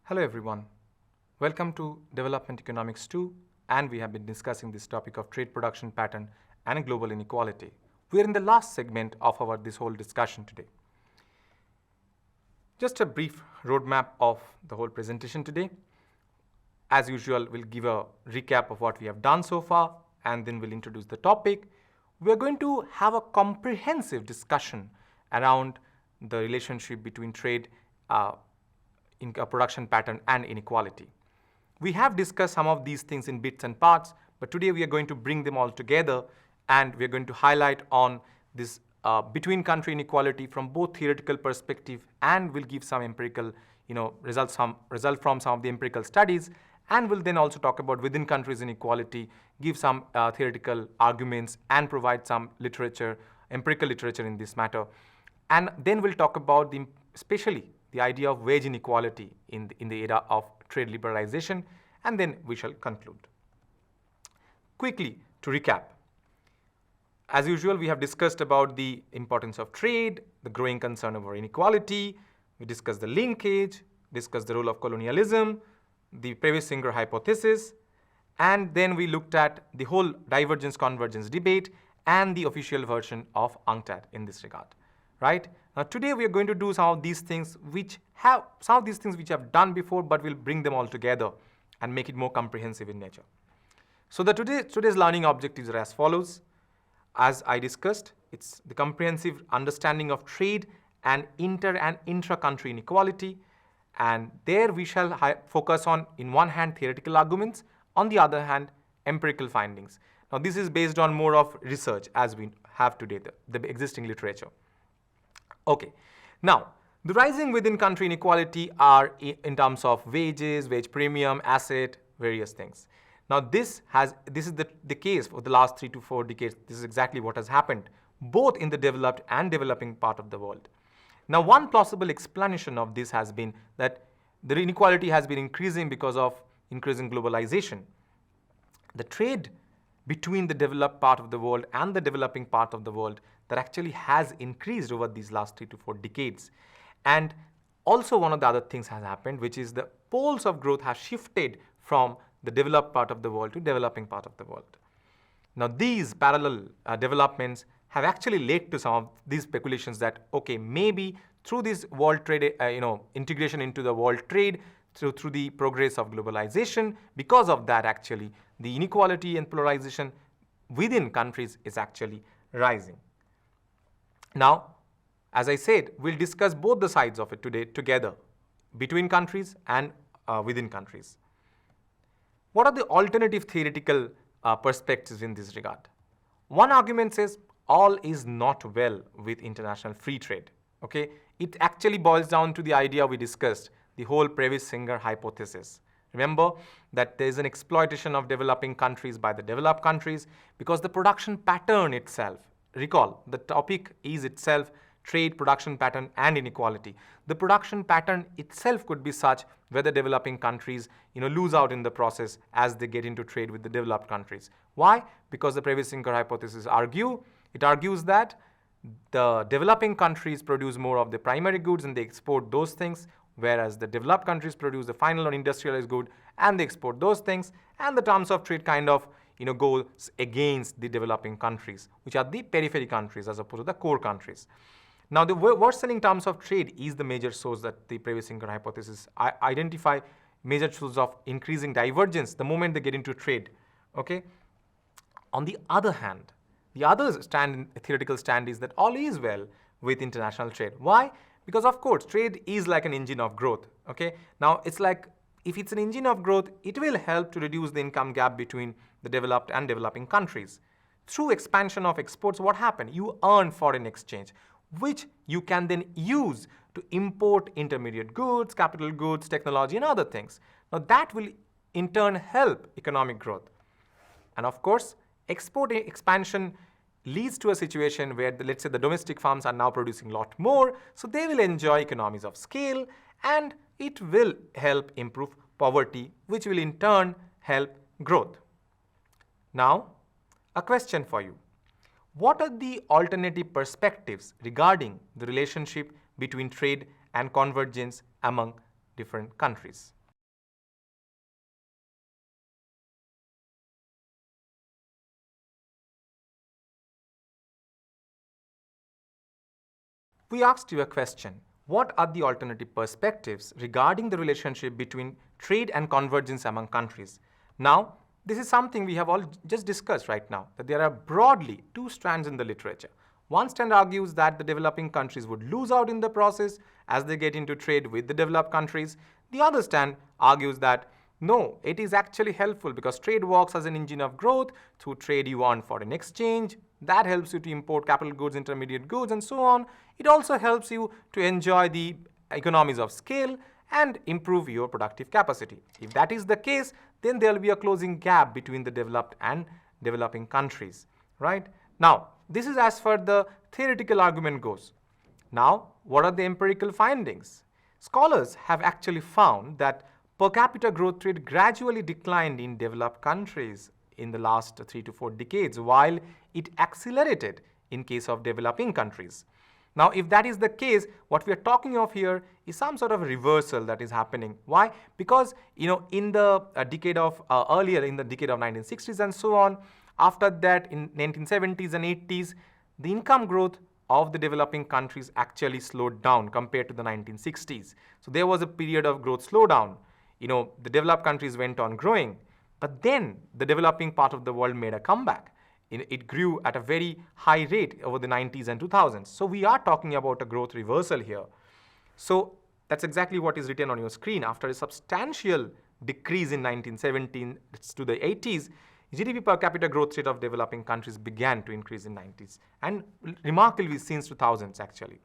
Hello everyone. Welcome to Development Economics 2, and we have been discussing this topic of trade production pattern and global inequality. We are in the last segment of this whole discussion today. Just a brief roadmap of the whole presentation today. As usual, we'll give a recap of what we have done so far, and then we'll introduce the topic. We are going to have a comprehensive discussion around the relationship between trade in a production pattern and inequality. We have discussed some of these things in bits and parts, but today we are going to bring them all together, and we are going to highlight on this between country inequality from both theoretical perspective, and we'll give some empirical result from some of the empirical studies, and we'll then also talk about within countries inequality, give some theoretical arguments, and provide some literature, empirical literature in this matter. And then we'll talk about especially the idea of wage inequality in the era of trade liberalization, and then we shall conclude. Quickly, to recap. As usual, we have discussed about the importance of trade, the growing concern over inequality, we discussed the linkage, discussed the role of colonialism, the Previs-Singer hypothesis, and then we looked at the whole divergence-convergence debate and the official version of UNCTAD in this regard. Right? Now today we are going to do some of these things which have done before, but we'll bring them all together and make it more comprehensive in nature. So today's learning objectives are as follows. As I discussed, it's the comprehensive understanding of trade and inter and intra-country inequality, and there we shall focus on, in one hand, theoretical arguments, on the other hand, empirical findings. Now this is based on more of research as we have today, the existing literature. Okay, now the rising within country inequality are in terms of wages, wage premium, asset, various things. Now this is the case for the last 3 to 4 decades. This is exactly what has happened both in the developed and developing part of the world. Now one possible explanation of this has been that the inequality has been increasing because of increasing globalization. The trade between the developed part of the world and the developing part of the world that actually has increased over these last 3 to 4 decades. And also one of the other things has happened, which is the poles of growth have shifted from the developed part of the world to developing part of the world. Now these parallel developments have actually led to some of these speculations that, okay, maybe through this world trade, integration into the world trade, through the progress of globalization, because of that actually, the inequality and polarization within countries is actually rising. Now, as I said, we'll discuss both the sides of it today together, between countries and within countries. What are the alternative theoretical perspectives in this regard? One argument says all is not well with international free trade. Okay, it actually boils down to the idea we discussed, the whole Previs-Singer hypothesis. Remember that there is an exploitation of developing countries by the developed countries because the production pattern itself, recall, the topic is itself trade, production pattern, and inequality. The production pattern itself could be such where the developing countries lose out in the process as they get into trade with the developed countries. Why? Because the Previs-Singer hypothesis argues that the developing countries produce more of the primary goods and they export those things, whereas the developed countries produce the final or industrialized good and they export those things, and the terms of trade kind of goes against the developing countries, which are the periphery countries as opposed to the core countries. Now, the worsening terms of trade is the major source that the Previs-Singer hypothesis identify major source of increasing divergence the moment they get into trade. Okay. On the other hand, the other theoretical stand is that all is well with international trade. Why? Because of course, trade is like an engine of growth. Okay. Now, it's like if it's an engine of growth, it will help to reduce the income gap between the developed and developing countries. Through expansion of exports, what happened? You earn foreign exchange, which you can then use to import intermediate goods, capital goods, technology, and other things. Now that will in turn help economic growth. And of course, export expansion leads to a situation where let's say the domestic firms are now producing a lot more, so they will enjoy economies of scale, and it will help improve poverty, which will in turn help growth. Now, a question for you. What are the alternative perspectives regarding the relationship between trade and convergence among different countries? we asked you a question. What are the alternative perspectives regarding the relationship between trade and convergence among countries? Now, this is something we have all just discussed right now, that there are broadly two strands in the literature. One strand argues that the developing countries would lose out in the process as they get into trade with the developed countries. The other strand argues that no, it is actually helpful because trade works as an engine of growth. Through trade you earn foreign exchange. That helps you to import capital goods, intermediate goods, and so on. It also helps you to enjoy the economies of scale and improve your productive capacity. If that is the case, then there will be a closing gap between the developed and developing countries, right? Now, this is as far the theoretical argument goes. Now, what are the empirical findings? Scholars have actually found that per capita growth rate gradually declined in developed countries in the last 3 to 4 decades, while it accelerated in case of developing countries. Now, if that is the case, what we are talking of here is some sort of reversal that is happening. Why? Because, in the decade of earlier, in the decade of 1960s and so on, after that in 1970s and 80s, the income growth of the developing countries actually slowed down compared to the 1960s. So there was a period of growth slowdown. The developed countries went on growing, but then the developing part of the world made a comeback. It grew at a very high rate over the 90s and 2000s. So we are talking about a growth reversal here. So that's exactly what is written on your screen. After a substantial decrease in 1917 to the 80s, GDP per capita growth rate of developing countries began to increase in 90s and remarkably since 2000s actually.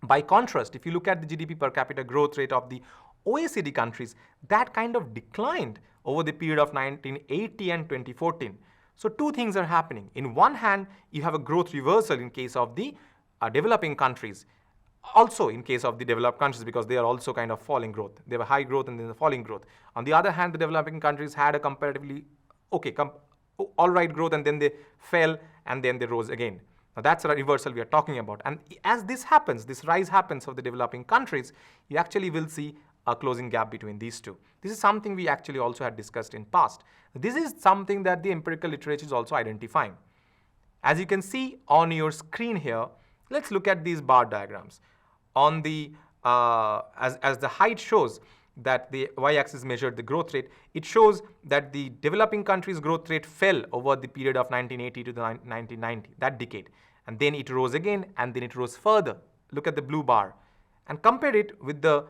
By contrast, if you look at the GDP per capita growth rate of the OECD countries, that kind of declined over the period of 1980 and 2014. So two things are happening. In one hand, you have a growth reversal in case of the developing countries. Also in case of the developed countries, because they are also kind of falling growth. They have a high growth and then the falling growth. On the other hand, the developing countries had a comparatively all right growth, and then they fell and then they rose again. Now that's a reversal we are talking about. And as this happens, this rise happens of the developing countries, you actually will see a closing gap between these two. This is something we actually also had discussed in past. This is something that the empirical literature is also identifying. As you can see on your screen here, let's look at these bar diagrams. On the as the height shows that the y-axis measured the growth rate, it shows that the developing countries' growth rate fell over the period of 1980 to the 1990, that decade. And then it rose again, and then it rose further. Look at the blue bar. And compare it with the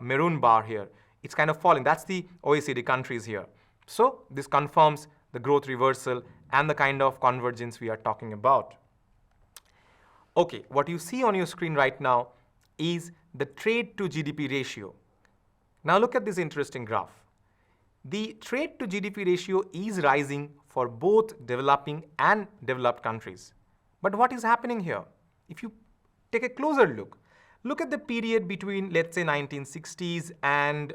maroon bar here. It's kind of falling. That's the OECD countries here. So this confirms the growth reversal and the kind of convergence we are talking about. Okay, what you see on your screen right now is the trade to GDP ratio. Now look at this interesting graph. The trade to GDP ratio is rising for both developing and developed countries. But what is happening here? If you take a closer look, look at the period between, let's say, 1960s and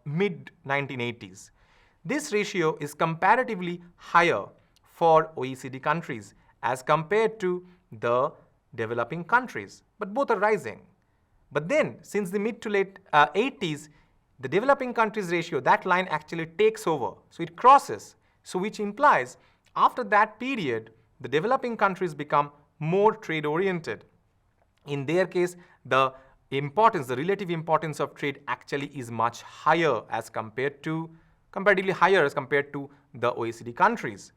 mid-1980s. This ratio is comparatively higher for OECD countries as compared to the developing countries, but both are rising. But then, since the mid to late 80s, the developing countries ratio, that line actually takes over. So it crosses. So which implies after that period, the developing countries become more trade oriented. In their case, the relative importance of trade actually is much higher comparatively higher as compared to the OECD countries.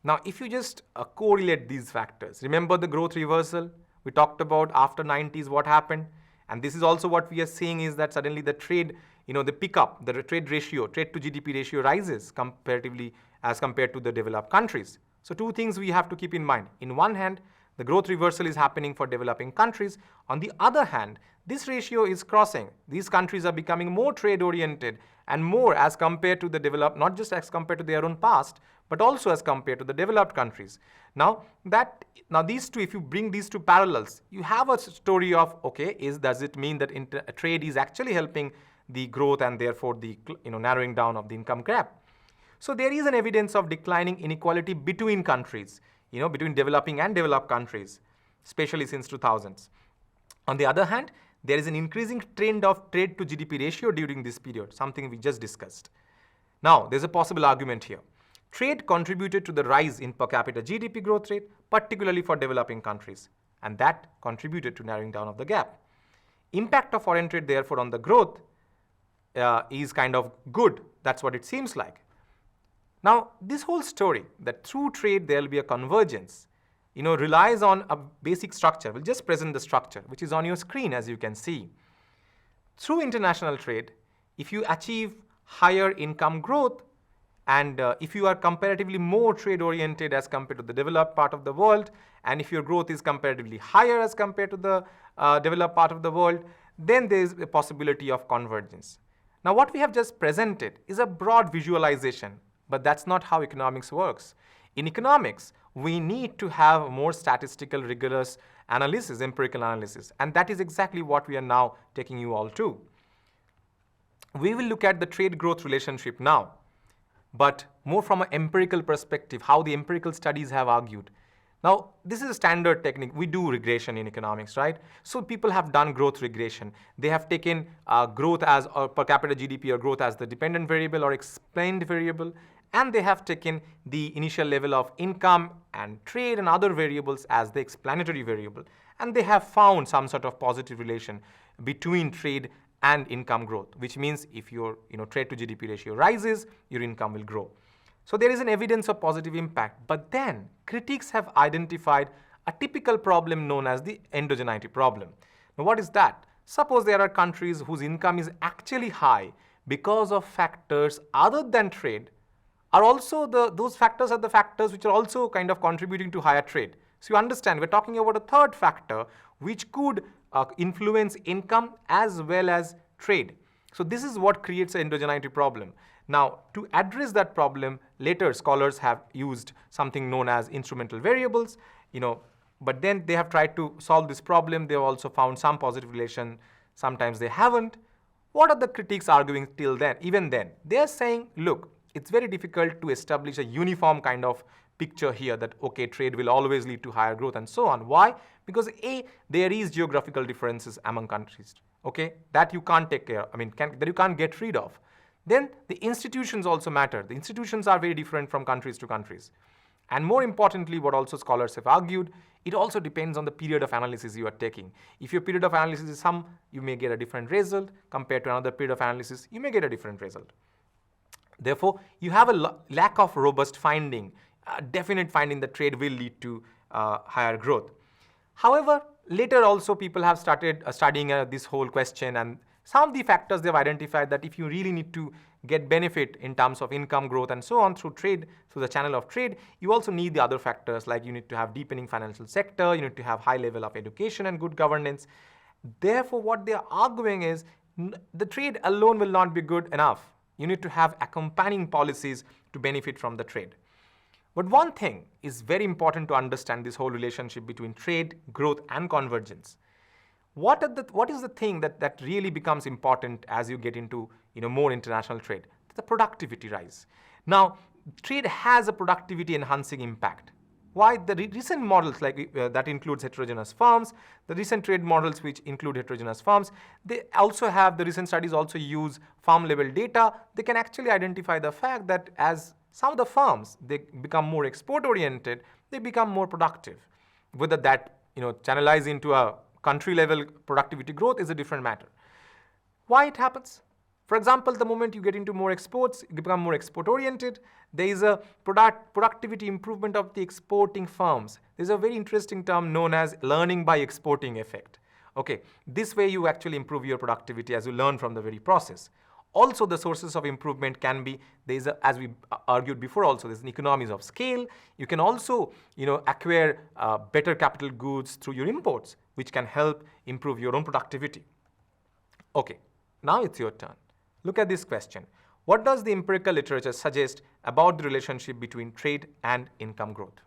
Now, if you just correlate these factors, remember the growth reversal we talked about after 90s, what happened? And this is also what we are seeing is that suddenly the trade, the pickup, the trade to GDP ratio rises comparatively as compared to the developed countries. So two things we have to keep in mind. In one hand, the growth reversal is happening for developing countries. On the other hand, this ratio is crossing. These countries are becoming more trade oriented and more as compared to the developed, not just as compared to their own past, but also as compared to the developed countries. Now these two, if you bring these two parallels, you have a story of, okay, does it mean that trade is actually helping the growth and therefore the narrowing down of the income gap? So there is an evidence of declining inequality between countries, between developing and developed countries, especially since 2000s. On the other hand, there is an increasing trend of trade to GDP ratio during this period, something we just discussed. Now, there's a possible argument here. Trade contributed to the rise in per capita GDP growth rate, particularly for developing countries. and that contributed to narrowing down of the gap. Impact of foreign trade, therefore, on the growth is kind of good. That's what it seems like. Now, this whole story that through trade there will be a convergence, relies on a basic structure. We'll just present the structure, which is on your screen, as you can see. Through international trade, if you achieve higher income growth, and if you are comparatively more trade-oriented as compared to the developed part of the world, and if your growth is comparatively higher as compared to the developed part of the world, then there is a possibility of convergence. Now, what we have just presented is a broad visualization, but that's not how economics works. In economics, we need to have more statistical, rigorous analysis, empirical analysis, and that is exactly what we are now taking you all to. We will look at the trade growth relationship now, but more from an empirical perspective, how the empirical studies have argued. Now, this is a standard technique. We do regression in economics, right? So people have done growth regression. They have taken growth as or per capita GDP or growth as the dependent variable or explained variable, and they have taken the initial level of income and trade and other variables as the explanatory variable, and they have found some sort of positive relation between trade and income growth, which means if your trade to GDP ratio rises, your income will grow. So there is an evidence of positive impact, but then critics have identified a typical problem known as the endogeneity problem. Now, what is that? Suppose there are countries whose income is actually high because of factors other than trade, are also those factors are the factors which are also kind of contributing to higher trade. So you understand, we're talking about a third factor which could influence income as well as trade. So this is what creates an endogeneity problem. Now, to address that problem, later scholars have used something known as instrumental variables, but then they have tried to solve this problem. They have also found some positive relation. Sometimes they haven't. What are the critics arguing till then? Even then, they are saying, look, it's very difficult to establish a uniform kind of picture here that, okay, trade will always lead to higher growth and so on. Why? Because A, there is geographical differences among countries, okay, that you can't take care of, that you can't get rid of. Then the institutions also matter. The institutions are very different from countries to countries. And more importantly, what also scholars have argued, it also depends on the period of analysis you are taking. If your period of analysis is some, you may get a different result. Compared to another period of analysis, you may get a different result. Therefore, you have a lack of robust finding, a definite finding that trade will lead to higher growth. However, later also people have started studying this whole question, and some of the factors they've identified that if you really need to get benefit in terms of income growth and so on through trade, through the channel of trade, you also need the other factors, like you need to have deepening financial sector, you need to have high level of education and good governance. Therefore, what they are arguing is the trade alone will not be good enough. You need to have accompanying policies to benefit from the trade. But one thing is very important to understand this whole relationship between trade, growth, and convergence. What is the thing that really becomes important as you get into more international trade? The productivity rise. Now, trade has a productivity enhancing impact. Why? The recent models like that includes heterogeneous firms, the recent trade models which include heterogeneous firms, they also have, the recent studies also use farm level data. They can actually identify the fact that as some of the firms, they become more export oriented, they become more productive. Whether that channelize into a country level productivity growth is a different matter. Why it happens? For example, the moment you get into more exports, you become more export oriented, there is a productivity improvement of the exporting firms. There's a very interesting term known as learning by exporting effect. Okay, this way you actually improve your productivity as you learn from the very process. Also, the sources of improvement can be, as we argued before also, there's an economies of scale. You can also, acquire better capital goods through your imports, which can help improve your own productivity. Okay, now it's your turn. Look at this question. What does the empirical literature suggest about the relationship between trade and income growth?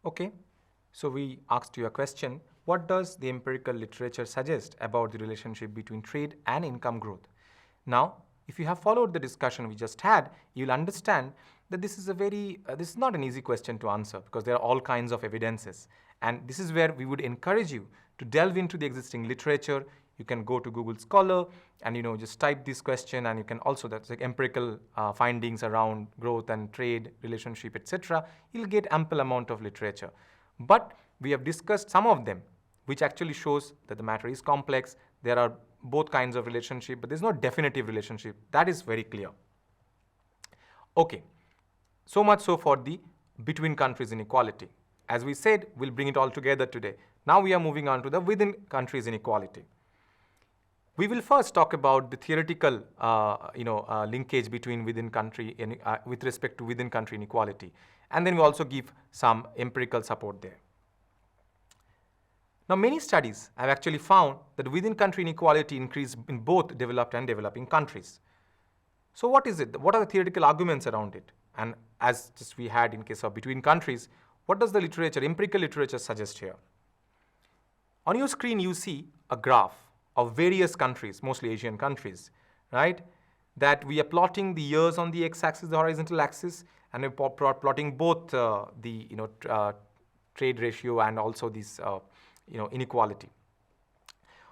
Okay, so we asked you a question. What does the empirical literature suggest about the relationship between trade and income growth? Now, if you have followed the discussion we just had, you'll understand that this is this is not an easy question to answer because there are all kinds of evidences. And this is where we would encourage you to delve into the existing literature, You can go to Google Scholar and just type this question, and you can also, that's like empirical findings around growth and trade relationship, etc. You'll get ample amount of literature. But we have discussed some of them, which actually shows that the matter is complex. There are both kinds of relationship, but there's no definitive relationship. That is very clear. Okay, so much so for the between countries inequality. As we said, we'll bring it all together today. Now we are moving on to the within countries inequality. We will first talk about the theoretical linkage between within country with respect to within country inequality, and then we also give some empirical support there. Now, many studies have actually found that within country inequality increase in both developed and developing countries. So what is it? What are the theoretical arguments around it? And as just we had in case of between countries, what does the literature, empirical literature, suggest here? On your screen, you see a graph of various countries, mostly Asian countries, right? That we are plotting the years on the x-axis, the horizontal axis, and we're plotting both the trade ratio and also this inequality.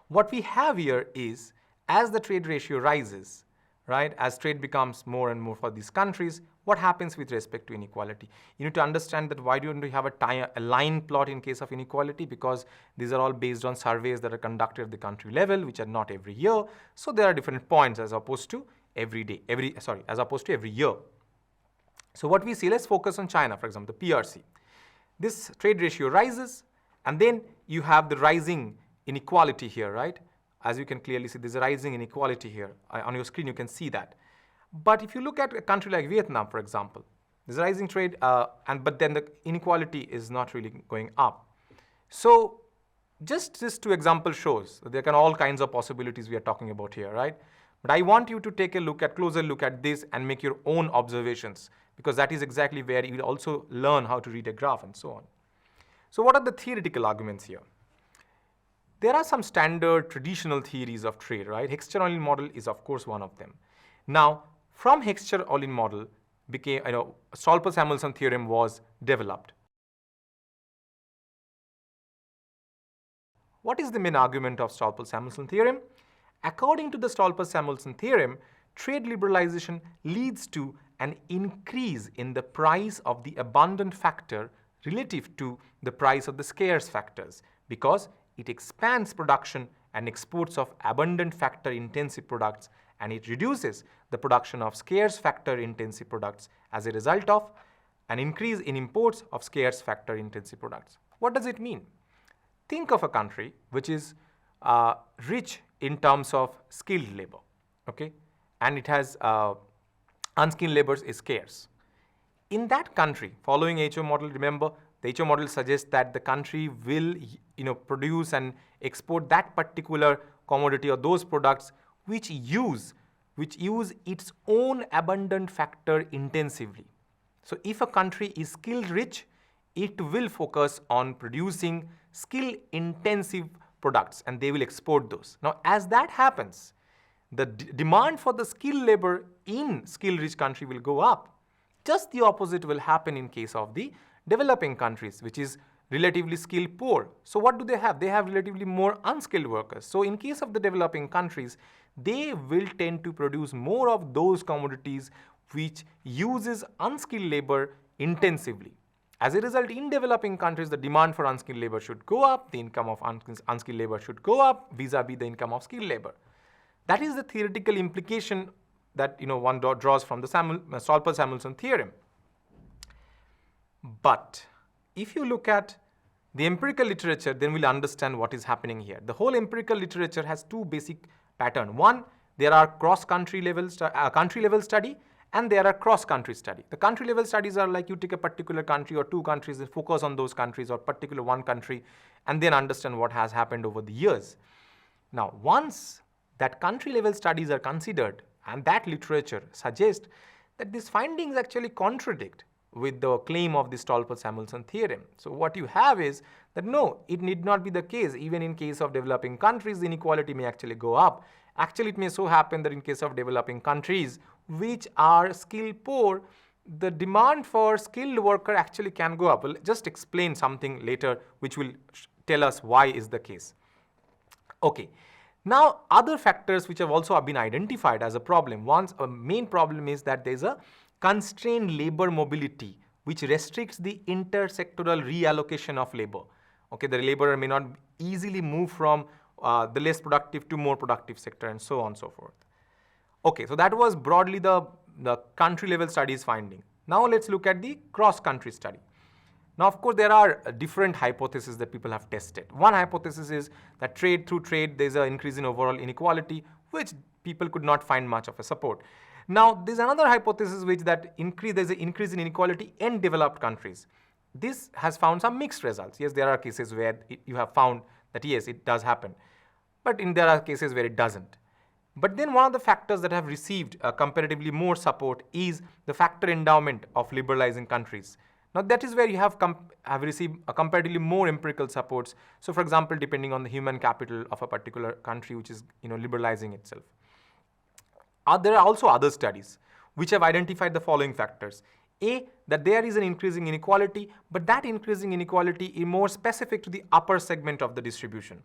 What we have here is, as the trade ratio rises, right, as trade becomes more and more for these countries, what happens with respect to inequality? You need to understand that why don't we have a line plot in case of inequality? Because these are all based on surveys that are conducted at the country level, which are not every year. So there are different points as opposed to every year. So what we see, let's focus on China, for example, the PRC. This trade ratio rises, and then you have the rising inequality here, right? As you can clearly see, there's a rising inequality here. On your screen, you can see that. But if you look at a country like Vietnam, for example, there's a rising trade, but then the inequality is not really going up. So just this two example shows that there can all kinds of possibilities we are talking about here, right? But I want you to take a closer look at this and make your own observations, because that is exactly where you will also learn how to read a graph and so on. So what are the theoretical arguments here? There are some standard traditional theories of trade, right? Heckscher-Ohlin model is of course one of them. Now, from Heckscher-Ohlin model became, Stolper-Samuelson theorem was developed. What is the main argument of Stolper-Samuelson theorem? According to the Stolper-Samuelson theorem, trade liberalization leads to an increase in the price of the abundant factor relative to the price of the scarce factors, because it expands production and exports of abundant factor intensive products, and it reduces the production of scarce factor intensive products as a result of an increase in imports of scarce factor intensive products. What does it mean? Think of a country which is rich in terms of skilled labor, okay, and it has unskilled labor is scarce. In that country, following HO model, remember the HO model suggests that the country will produce and export that particular commodity or those products which use its own abundant factor intensively. So if a country is skill rich, it will focus on producing skill intensive products and they will export those. Now as that happens, the demand for the skilled labor in skill rich country will go up. Just the opposite will happen in case of the developing countries, which is relatively skill poor. So what do they have? They have relatively more unskilled workers. So in case of the developing countries, they will tend to produce more of those commodities which uses unskilled labor intensively. As a result, in developing countries, the demand for unskilled labor should go up, the income of unskilled labor should go up vis-a-vis the income of skilled labor. That is the theoretical implication that one draws from the Stolper-Samuelson theorem. But if you look at the empirical literature, then we'll understand what is happening here. The whole empirical literature has two basic patterns. One, there are country level study, and there are cross-country study. The country level studies are like you take a particular country or two countries and focus on those countries or particular one country and then understand what has happened over the years. Now, once that country level studies are considered and that literature suggests that these findings actually contradict with the claim of the Stolper-Samuelson theorem. So what you have is that no, it need not be the case. Even in case of developing countries, the inequality may actually go up. Actually, it may so happen that in case of developing countries which are skill poor, the demand for skilled worker actually can go up. We'll just explain something later which will tell us why is the case. Okay. Now, other factors which have also been identified as a problem. A main problem is that there is a constrained labor mobility which restricts the intersectoral reallocation of labor. Okay, the laborer may not easily move from the less productive to more productive sector and so on and so forth. Okay, so that was broadly the country level studies finding. Now let's look at the cross country study. Now, of course, there are different hypotheses that people have tested. One hypothesis is that through trade, there's an increase in overall inequality, which people could not find much of a support. Now, there's another hypothesis which there's an increase in inequality in developed countries. This has found some mixed results. Yes, there are cases where you have found that yes, it does happen, but there are cases where it doesn't. But then one of the factors that have received comparatively more support is the factor endowment of liberalizing countries. Now, that is where you have received a comparatively more empirical supports. So, for example, depending on the human capital of a particular country which is liberalizing itself. There are also other studies which have identified the following factors. A, that there is an increasing inequality, but that increasing inequality is more specific to the upper segment of the distribution.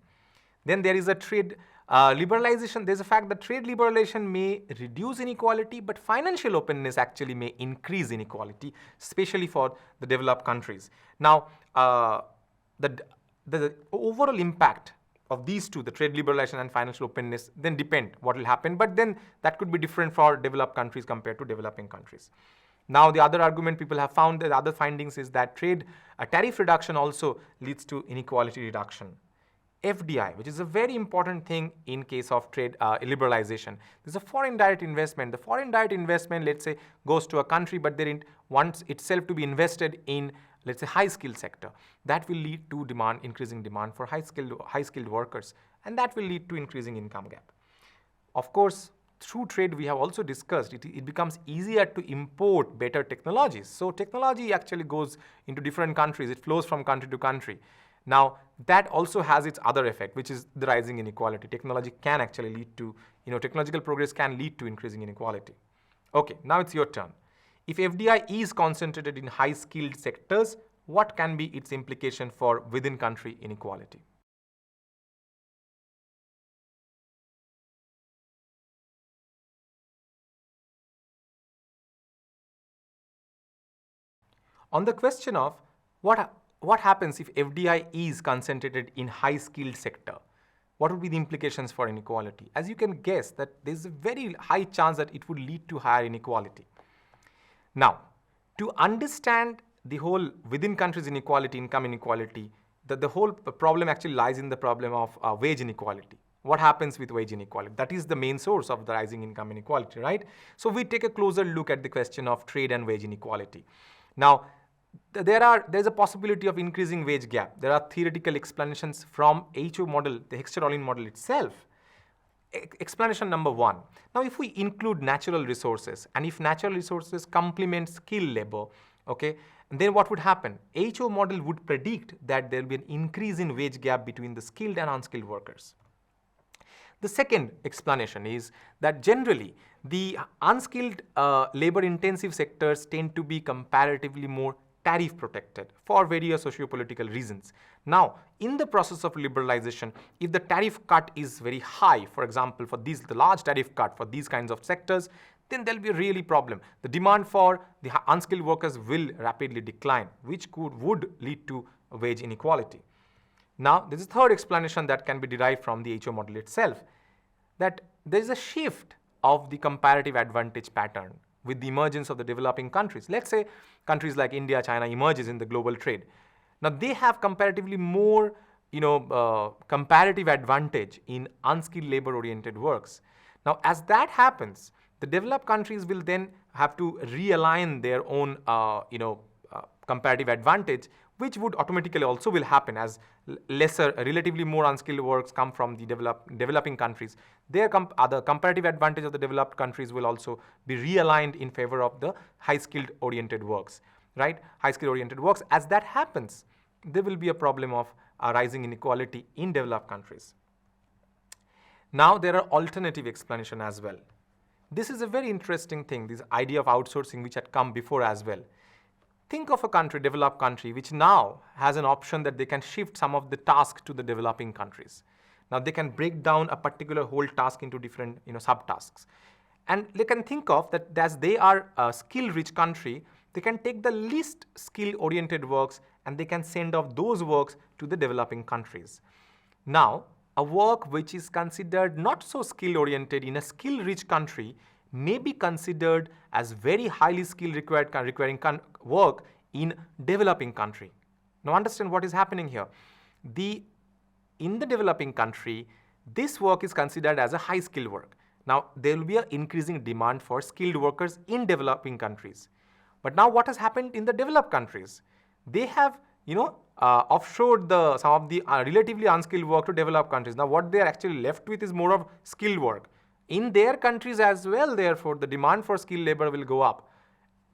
Then there is a trade liberalization. There's a fact that trade liberalization may reduce inequality, but financial openness actually may increase inequality, especially for the developed countries. Now, the overall impact of these two, the trade liberalization and financial openness, then depend what will happen, but then that could be different for developed countries compared to developing countries. Now, the other argument people have found, the other findings is that tariff reduction also leads to inequality reduction. FDI, which is a very important thing in case of trade liberalization. There's a foreign direct investment. The foreign direct investment, let's say, goes to a country, but then it wants itself to be invested in, let's say, high-skilled sector. That will lead to increasing demand for high-skilled workers, and that will lead to increasing income gap. Of course, through trade, we have also discussed, it becomes easier to import better technologies. So technology actually goes into different countries. It flows from country to country. Now, that also has its other effect, which is the rising inequality. Technology can actually lead to, technological progress can lead to increasing inequality. Okay, now it's your turn. If FDI is concentrated in high-skilled sectors, what can be its implication for within-country inequality? On the question of what happens if FDI is concentrated in high-skilled sector, what would be the implications for inequality? As you can guess that there's a very high chance that it would lead to higher inequality. Now, to understand the whole within countries inequality, income inequality, the whole problem actually lies in the problem of wage inequality. What happens with wage inequality? That is the main source of the rising income inequality, right? So we take a closer look at the question of trade and wage inequality. Now, there's a possibility of increasing wage gap. There are theoretical explanations from HO model, the Hexter-Ohlin model itself. Explanation number one. Now, if we include natural resources, and if natural resources complement skilled labor, okay, then what would happen? HO model would predict that there will be an increase in wage gap between the skilled and unskilled workers. The second explanation is that generally the unskilled labor-intensive sectors tend to be comparatively more tariff protected for various socio-political reasons. Now, in the process of liberalization, if the tariff cut is very high, for example, for the large tariff cut for these kinds of sectors, then there will be a really problem. The demand for the unskilled workers will rapidly decline, which would lead to wage inequality. Now, there is a third explanation that can be derived from the HO model itself, that there is a shift of the comparative advantage pattern with the emergence of the developing countries. Let's say countries like India, China emerges in the global trade. Now, they have comparatively more, comparative advantage in unskilled labor-oriented works. Now, as that happens, the developed countries will then have to realign their own, comparative advantage, which would automatically also will happen as relatively more unskilled works come from the developing countries. Their other comparative advantage of the developed countries will also be realigned in favor of the high-skilled oriented works, right? High-skilled oriented works. As that happens, there will be a problem of rising inequality in developed countries. Now, there are alternative explanations as well. This is a very interesting thing, this idea of outsourcing, which had come before as well. Think of a country, developed country, which now has an option that they can shift some of the tasks to the developing countries. Now they can break down a particular whole task into different subtasks. And they can think of that as they are a skill-rich country, they can take the least skill-oriented works and they can send off those works to the developing countries. Now, a work which is considered not so skill-oriented in a skill-rich country may be considered as very highly requiring work in developing country. Now understand what is happening here. In the developing country, this work is considered as a high skill work. Now there will be an increasing demand for skilled workers in developing countries. But now what has happened in the developed countries? They have offshored some of the relatively unskilled work to developed countries. Now what they are actually left with is more of skilled work. In their countries as well, therefore, the demand for skilled labor will go up.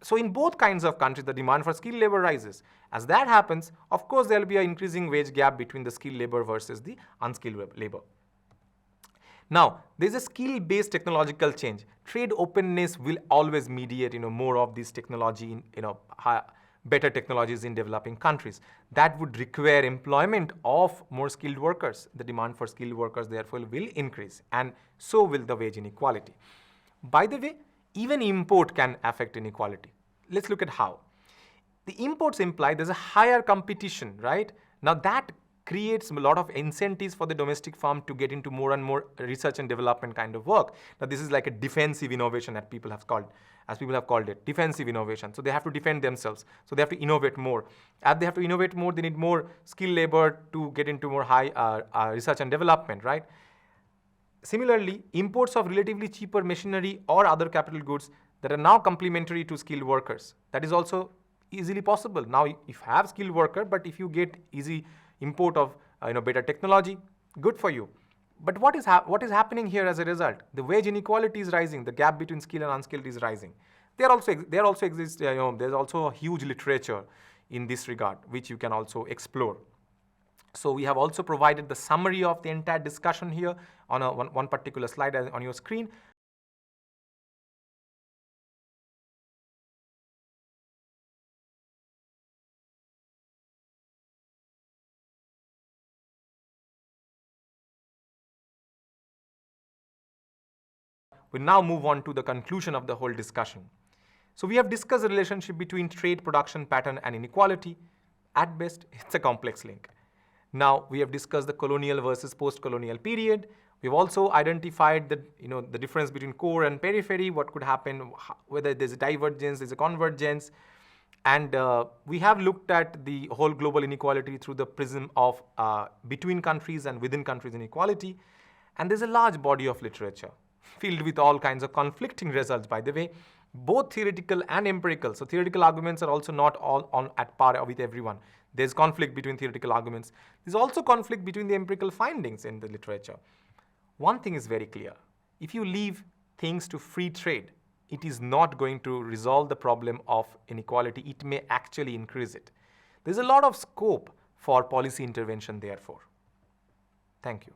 So in both kinds of countries, the demand for skilled labor rises. As that happens, of course, there will be an increasing wage gap between the skilled labor versus the unskilled labor. Now, there is a skill-based technological change. Trade openness will always mediate, more of this technology in, better technologies in developing countries. That would require employment of more skilled workers. The demand for skilled workers, therefore, will increase, and so will the wage inequality. By the way, even import can affect inequality. Let's look at how. The imports imply there's a higher competition, right? Now that creates a lot of incentives for the domestic firm to get into more and more research and development kind of work. Now this is like a defensive innovation that people have called it, defensive innovation. So they have to defend themselves. So they have to innovate more. As they have to innovate more, they need more skilled labor to get into more high research and development, right? Similarly, imports of relatively cheaper machinery or other capital goods that are now complementary to skilled workers. That is also easily possible. Now, if you have skilled worker, but if you get easy import of better technology, good for you. But what is happening here as a result? The wage inequality is rising. The gap between skilled and unskilled is rising. There's also a huge literature in this regard, which you can also explore. So we have also provided the summary of the entire discussion here on one particular slide on your screen. We now move on to the conclusion of the whole discussion. So we have discussed the relationship between trade production pattern and inequality. At best, it's a complex link. Now we have discussed the colonial versus post-colonial period. We've also identified the difference between core and periphery, what could happen, whether there's a divergence, there's a convergence. And we have looked at the whole global inequality through the prism of between countries and within countries inequality. And there's a large body of literature filled with all kinds of conflicting results, by the way, both theoretical and empirical. So theoretical arguments are also not all at par with everyone. There's conflict between theoretical arguments. There's also conflict between the empirical findings in the literature. One thing is very clear. If you leave things to free trade, it is not going to resolve the problem of inequality. It may actually increase it. There's a lot of scope for policy intervention, therefore. Thank you.